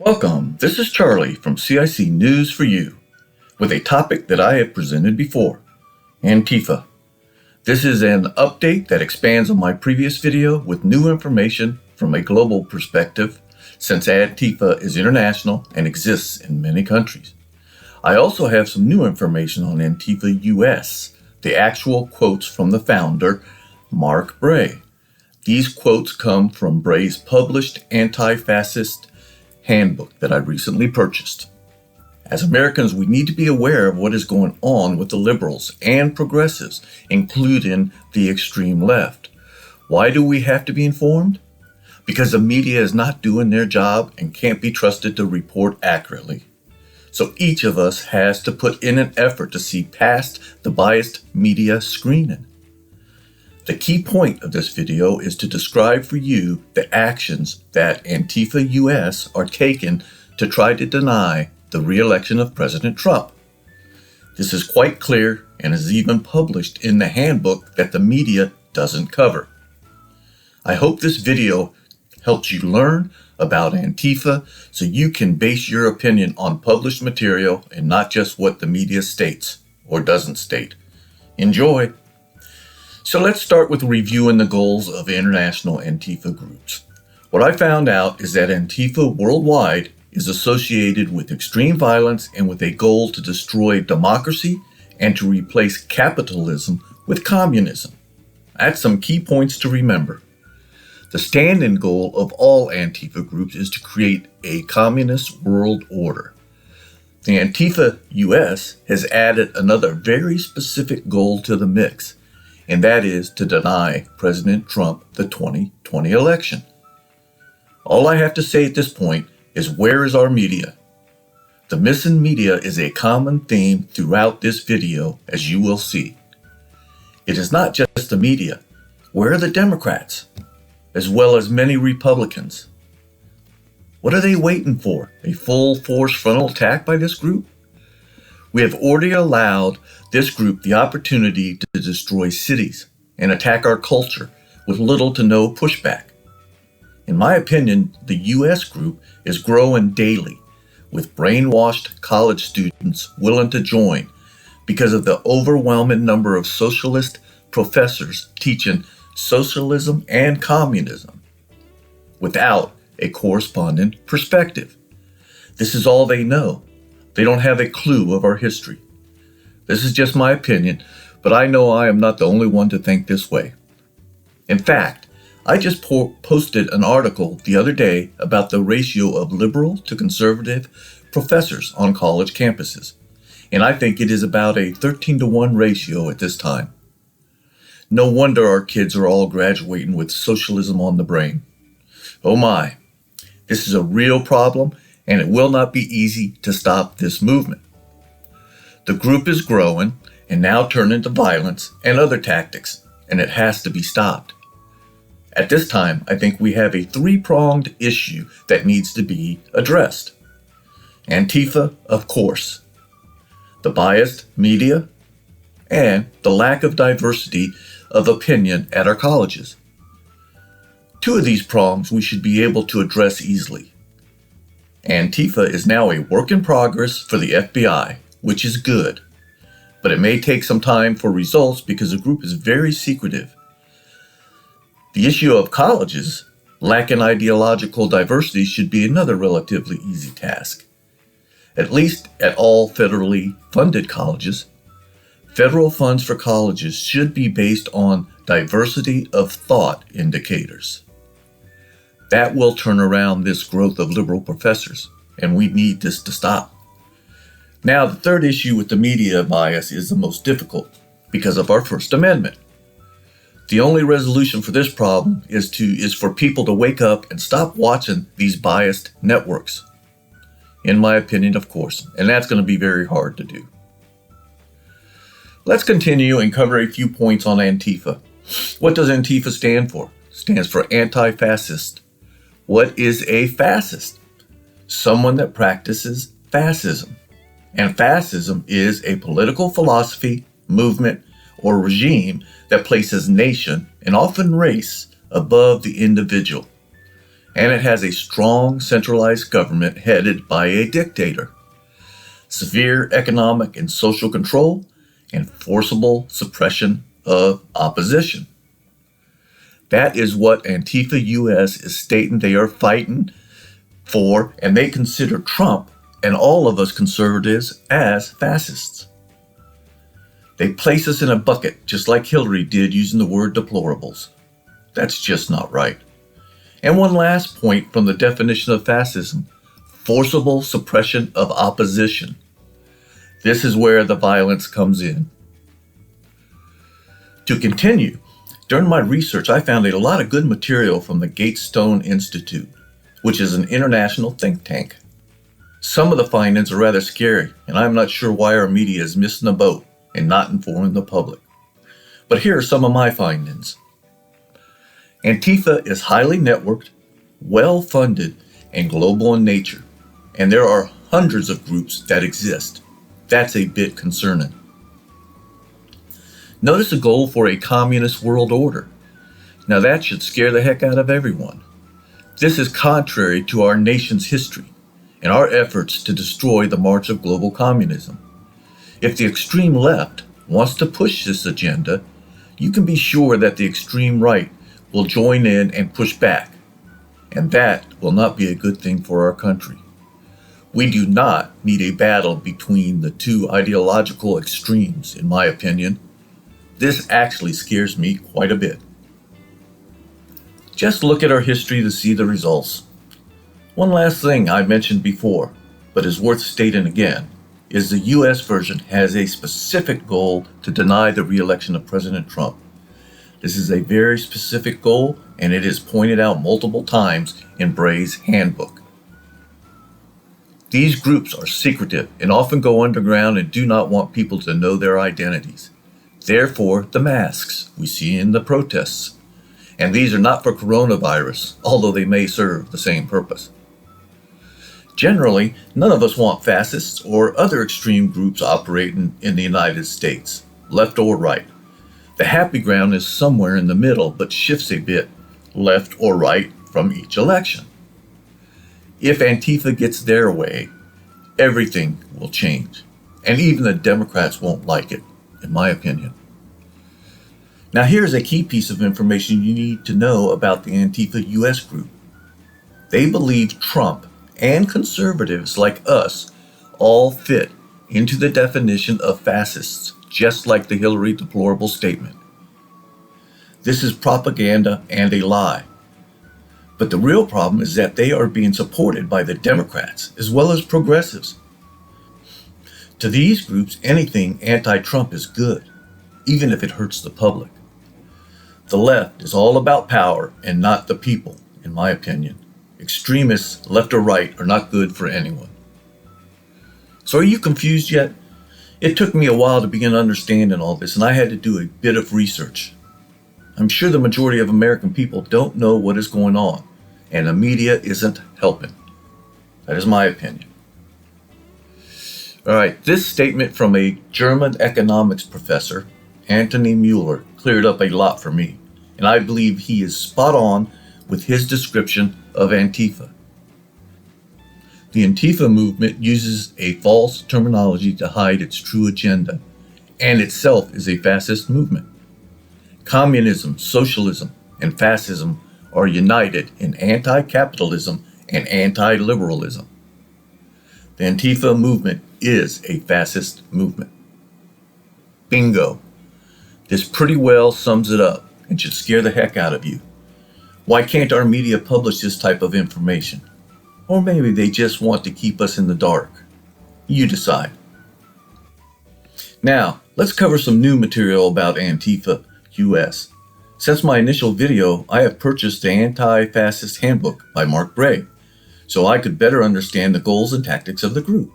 Welcome, this is Charlie from CIC News for You with a topic that I have presented before, Antifa. This is an update that expands on my previous video with new information from a global perspective since Antifa is international and exists in many countries. I also have some new information on Antifa US, the actual quotes from the founder, Mark Bray. These quotes come from Bray's published Anti-Fascist Handbook that I recently purchased. As Americans, we need to be aware of what is going on with the liberals and progressives, including the extreme left. Why do we have to be informed? Because the media is not doing their job and can't be trusted to report accurately. So each of us has to put in an effort to see past the biased media screening. The key point of this video is to describe for you the actions that Antifa US are taking to try to deny the re-election of President Trump. This is quite clear and is even published in the handbook that the media doesn't cover. I hope this video helps you learn about Antifa so you can base your opinion on published material and not just what the media states or doesn't state. Enjoy! So let's start with reviewing the goals of international Antifa groups. What I found out is that Antifa worldwide is associated with extreme violence and with a goal to destroy democracy and to replace capitalism with communism. That's some key points to remember. The stand-in goal of all Antifa groups is to create a communist world order. The Antifa US has added another very specific goal to the mix, and that is to deny President Trump the 2020 election. All I have to say at this point is, where is our media? The missing media is a common theme throughout this video, as you will see. It is not just the media. Where are the Democrats? As well as many Republicans. What are they waiting for? A full force frontal attack by this group? We have already allowed this group the opportunity to destroy cities and attack our culture with little to no pushback. In my opinion, the US group is growing daily, with brainwashed college students willing to join because of the overwhelming number of socialist professors teaching socialism and communism without a corresponding perspective. This is all they know. They don't have a clue of our history. This is just my opinion, but I know I am not the only one to think this way. In fact, I just posted an article the other day about the ratio of liberal to conservative professors on college campuses, and I think it is about a 13-to-1 ratio at this time. No wonder our kids are all graduating with socialism on the brain. Oh my, this is a real problem, and it will not be easy to stop this movement. The group is growing and now turning to violence and other tactics, and it has to be stopped. At this time, I think we have a three-pronged issue that needs to be addressed. Antifa, of course, the biased media, and the lack of diversity of opinion at our colleges. Two of these prongs we should be able to address easily. Antifa is now a work in progress for the FBI, which is good, but it may take some time for results because the group is very secretive. The issue of colleges lacking ideological diversity should be another relatively easy task. At least at all federally funded colleges, federal funds for colleges should be based on diversity of thought indicators. That will turn around this growth of liberal professors, and we need this to stop. Now, the third issue with the media bias is the most difficult because of our First Amendment. The only resolution for this problem is for people to wake up and stop watching these biased networks. In my opinion, of course, and that's going to be very hard to do. Let's continue and cover a few points on Antifa. What does Antifa stand for? It stands for anti-fascist. What is a fascist? Someone that practices fascism. And fascism is a political philosophy, movement, or regime that places nation, and often race, above the individual. and it has a strong centralized government headed by a dictator, severe economic and social control, and forcible suppression of opposition. That is what Antifa US is stating they are fighting for, and they consider Trump and all of us conservatives as fascists. They place us in a bucket just like Hillary did using the word deplorables. That's just not right. And one last point from the definition of fascism: forcible suppression of opposition. This is where the violence comes in. To continue, during my research, I found a lot of good material from the Gatestone Institute, which is an international think tank. Some of the findings are rather scary, and I'm not sure why our media is missing the boat and not informing the public. But here are some of my findings. Antifa is highly networked, well-funded, and global in nature, and there are hundreds of groups that exist. That's a bit concerning. Notice a goal for a communist world order. Now that should scare the heck out of everyone. This is contrary to our nation's history and our efforts to destroy the march of global communism. If the extreme left wants to push this agenda, you can be sure that the extreme right will join in and push back, and that will not be a good thing for our country. We do not need a battle between the two ideological extremes, in my opinion. This actually scares me quite a bit. Just look at our history to see the results. One last thing I mentioned before, but is worth stating again, is the US version has a specific goal to deny the re-election of President Trump. This is a very specific goal, and it is pointed out multiple times in Bray's handbook. These groups are secretive and often go underground and do not want people to know their identities. Therefore, the masks we see in the protests. And these are not for coronavirus, although they may serve the same purpose. Generally, none of us want fascists or other extreme groups operating in the United States, left or right. The happy ground is somewhere in the middle, but shifts a bit, left or right, from each election. If Antifa gets their way, everything will change, and even the Democrats won't like it, in my opinion. Now here's a key piece of information you need to know about the Antifa US group. They believe Trump and conservatives like us all fit into the definition of fascists, just like the Hillary deplorable statement. This is propaganda and a lie. But the real problem is that they are being supported by the Democrats as well as progressives. To these groups, anything anti-Trump is good, even if it hurts the public. The left is all about power and not the people, in my opinion. Extremists, left or right, are not good for anyone. So are you confused yet? It took me a while to begin understanding all this, and I had to do a bit of research. I'm sure the majority of American people don't know what is going on, and the media isn't helping. That is my opinion. All right, this statement from a German economics professor, Anthony Mueller, cleared up a lot for me, and I believe he is spot on with his description of Antifa. The Antifa movement uses a false terminology to hide its true agenda, and itself is a fascist movement. Communism, socialism, and fascism are united in anti-capitalism and anti-liberalism. The Antifa movement is a fascist movement. Bingo. This pretty well sums it up and should scare the heck out of you. Why can't our media publish this type of information? Or maybe they just want to keep us in the dark. You decide. Now, let's cover some new material about Antifa US. Since my initial video, I have purchased the Anti-Fascist Handbook by Mark Bray, so I could better understand the goals and tactics of the group.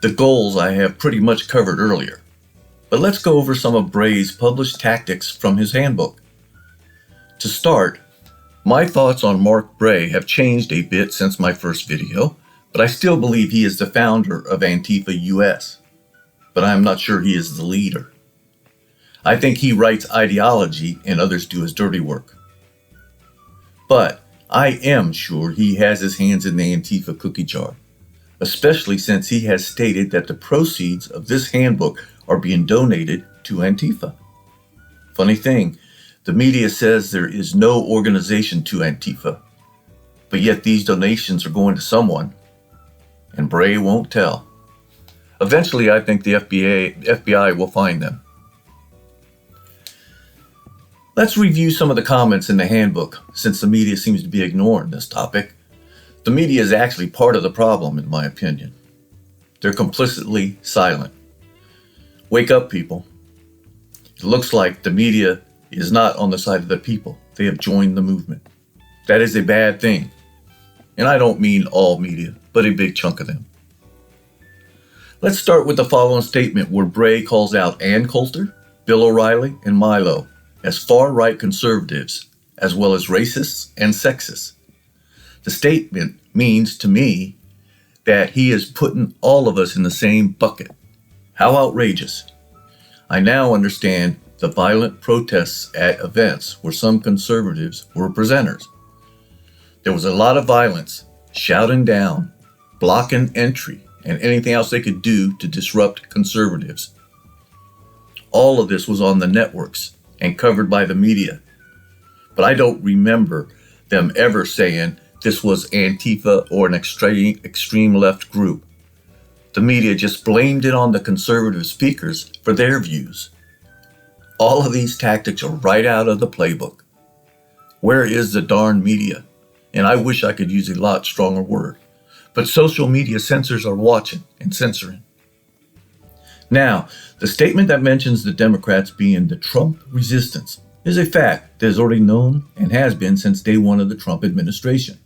The goals I have pretty much covered earlier. But let's go over some of Bray's published tactics from his handbook. To start, my thoughts on Mark Bray have changed a bit since my first video, but I still believe he is the founder of Antifa US. But I am not sure he is the leader. I think he writes ideology and others do his dirty work. But I am sure he has his hands in the Antifa cookie jar, especially since he has stated that the proceeds of this handbook are being donated to Antifa. Funny thing, the media says there is no organization to Antifa, but yet these donations are going to someone, and Bray won't tell. Eventually, I think the FBI will find them. Let's review some of the comments in the handbook, since the media seems to be ignoring this topic. The media is actually part of the problem, in my opinion. They're complicitly silent. Wake up, people. It looks like the media is not on the side of the people. They have joined the movement. That is a bad thing. And I don't mean all media, but a big chunk of them. Let's start with the following statement where Bray calls out Ann Coulter, Bill O'Reilly, and Milo as far-right conservatives, as well as racists and sexists. The statement means to me that he is putting all of us in the same bucket. How outrageous. I now understand the violent protests at events where some conservatives were presenters. There was a lot of violence, shouting down, blocking entry, and anything else they could do to disrupt conservatives. All of this was on the networks and covered by the media. But I don't remember them ever saying this was Antifa or an extreme left group. The media just blamed it on the conservative speakers for their views. All of these tactics are right out of the playbook. Where is the darn media? And I wish I could use a lot stronger word. But social media censors are watching and censoring. Now, the statement that mentions the Democrats being the Trump resistance is a fact that is already known and has been since day one of the Trump administration.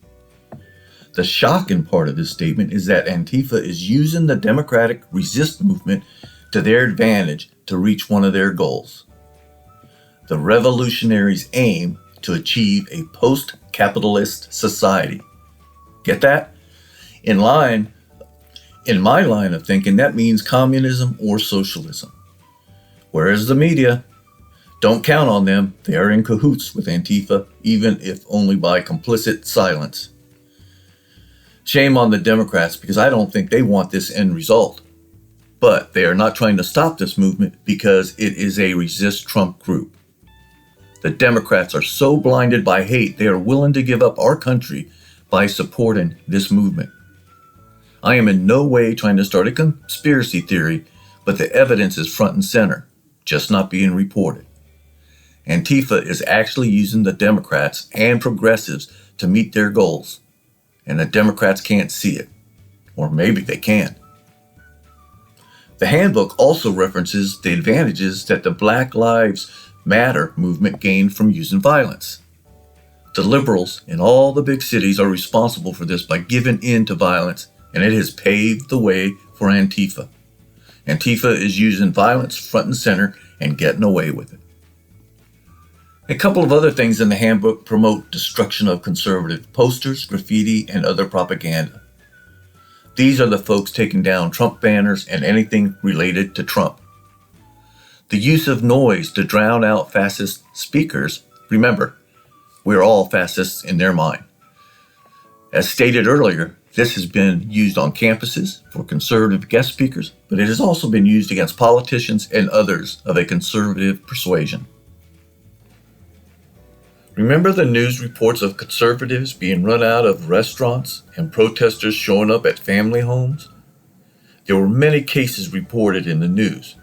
The shocking part of this statement is that Antifa is using the Democratic resist movement to their advantage to reach one of their goals. The revolutionaries aim to achieve a post-capitalist society. Get that? In my line of thinking, that means communism or socialism. Whereas the media, don't count on them. They are in cahoots with Antifa, even if only by complicit silence. Shame on the Democrats, because I don't think they want this end result. But they are not trying to stop this movement because it is a resist Trump group. The Democrats are so blinded by hate, they are willing to give up our country by supporting this movement. I am in no way trying to start a conspiracy theory, but the evidence is front and center, just not being reported. Antifa is actually using the Democrats and progressives to meet their goals, and the Democrats can't see it. Or maybe they can. The handbook also references the advantages that the Black Lives Matter movement gained from using violence. The liberals in all the big cities are responsible for this by giving in to violence, and it has paved the way for Antifa. Antifa is using violence front and center and getting away with it. A couple of other things in the handbook promote destruction of conservative posters, graffiti, and other propaganda. These are the folks taking down Trump banners and anything related to Trump. The use of noise to drown out fascist speakers. Remember, we're all fascists in their mind. As stated earlier, this has been used on campuses for conservative guest speakers, but it has also been used against politicians and others of a conservative persuasion. Remember the news reports of conservatives being run out of restaurants and protesters showing up at family homes? There were many cases reported in the news,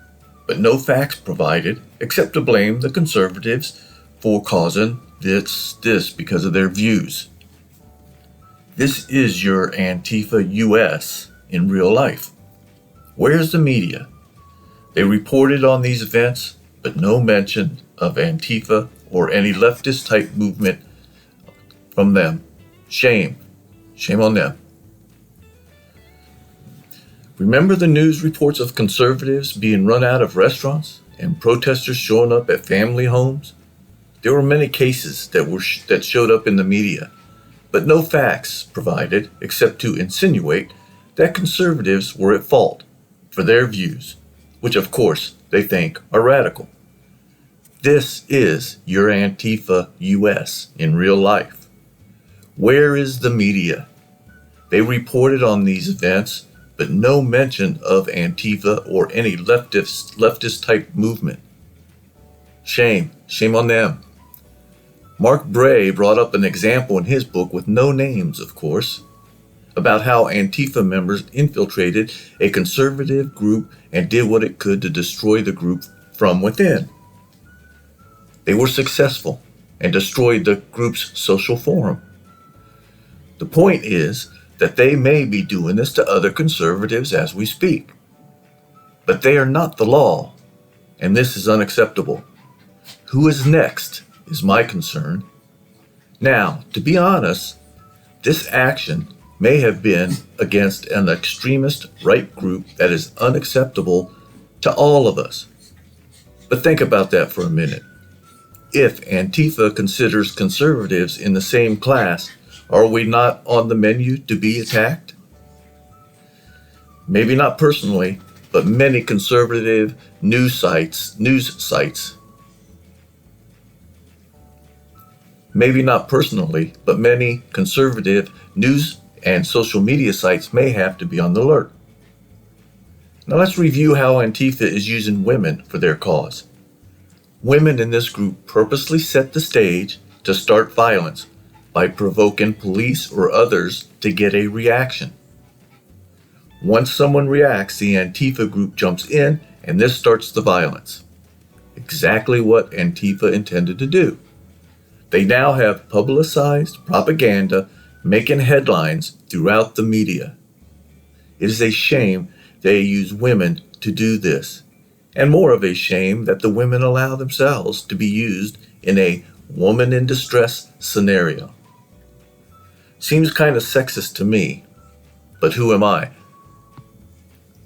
but no facts provided except to blame the conservatives for causing this because of their views. This is your Antifa US in real life. Where's the media? They reported on these events, but no mention of Antifa or any leftist type movement from them. Shame. Shame on them. Remember the news reports of conservatives being run out of restaurants and protesters showing up at family homes? There were many cases that showed up in the media, but no facts provided except to insinuate that conservatives were at fault for their views, which of course they think are radical. This is your Antifa US in real life. Where is the media? They reported on these events, but no mention of Antifa or any leftist type movement. Shame on them. Mark Bray brought up an example in his book, with no names of course, about how Antifa members infiltrated a conservative group and did what it could to destroy the group from within. They were successful and destroyed the group's social forum. The point is that they may be doing this to other conservatives as we speak, but they are not the law, and this is unacceptable. Who is next is my concern. Now, to be honest, this action may have been against an extremist right group that is unacceptable to all of us. But think about that for a minute. If Antifa considers conservatives in the same class, are we not on the menu to be attacked? Maybe not personally, but many conservative news sites, maybe not personally, but many conservative news and social media sites may have to be on the alert. Now let's review how Antifa is using women for their cause. Women in this group purposely set the stage to start violence by provoking police or others to get a reaction. Once someone reacts, the Antifa group jumps in, and this starts the violence. Exactly what Antifa intended to do. They now have publicized propaganda making headlines throughout the media. It is a shame they use women to do this, and more of a shame that the women allow themselves to be used in a woman in distress scenario. Seems kind of sexist to me, but who am I?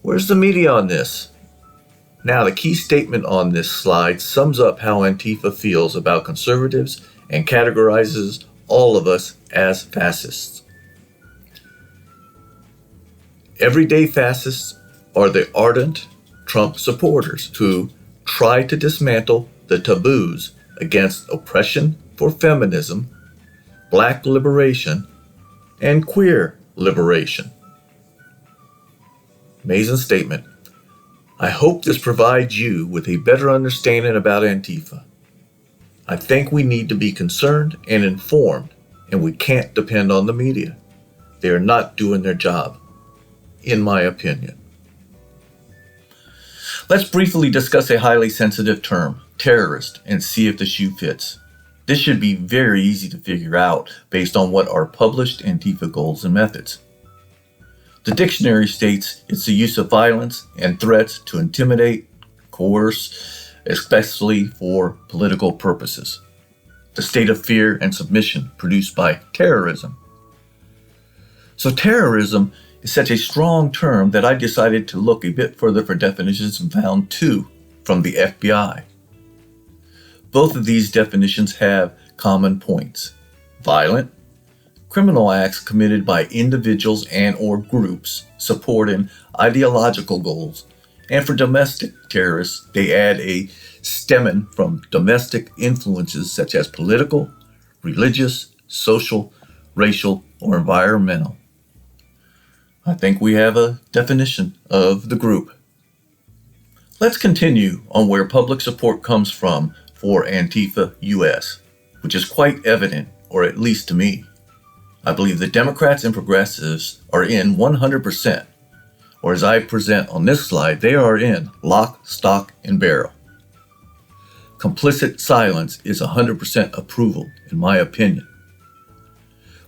Where's the media on this? Now, the key statement on this slide sums up how Antifa feels about conservatives and categorizes all of us as fascists. Everyday fascists are the ardent Trump supporters who try to dismantle the taboos against oppression for feminism, black liberation, and queer liberation. Amazing statement. I hope this provides you with a better understanding about Antifa. I think we need to be concerned and informed, and we can't depend on the media. They are not doing their job, in my opinion. Let's briefly discuss a highly sensitive term, terrorist, and see if the shoe fits. This should be very easy to figure out based on what are published Antifa goals and methods. The dictionary states it's the use of violence and threats to intimidate, coerce, especially for political purposes. The state of fear and submission produced by terrorism. So terrorism is such a strong term that I decided to look a bit further for definitions and found two from the FBI. Both of these definitions have common points. Violent, criminal acts committed by individuals and or groups supporting ideological goals. And for domestic terrorists, they add a stemming from domestic influences such as political, religious, social, racial, or environmental. I think we have a definition of the group. Let's continue on where public support comes from for Antifa US, which is quite evident, or at least to me. I believe the Democrats and progressives are in 100%, or as I present on this slide, they are in lock, stock, and barrel. Complicit silence is 100% approval, in my opinion.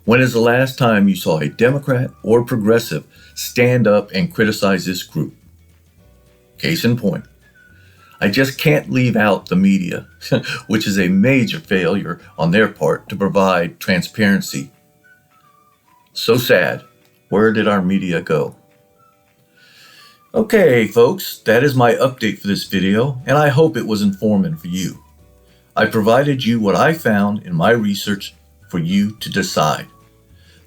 When is the last time you saw a Democrat or progressive stand up and criticize this group? Case in point. I just can't leave out the media, which is a major failure on their part to provide transparency. So sad. Where did our media go? Okay, folks, that is my update for this video, and I hope it was informative for you. I provided you what I found in my research for you to decide.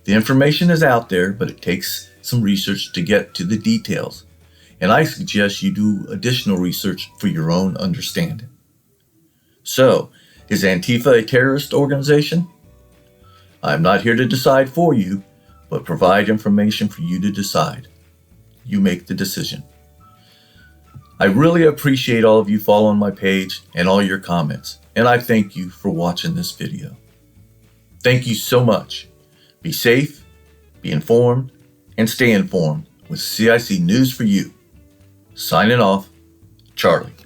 The information is out there, but it takes some research to get to the details, and I suggest you do additional research for your own understanding. So, is Antifa a terrorist organization? I'm not here to decide for you, but provide information for you to decide. You make the decision. I really appreciate all of you following my page and all your comments, and I thank you for watching this video. Thank you so much. Be safe, be informed, and stay informed with CIC News for You. Signing off, Charlie.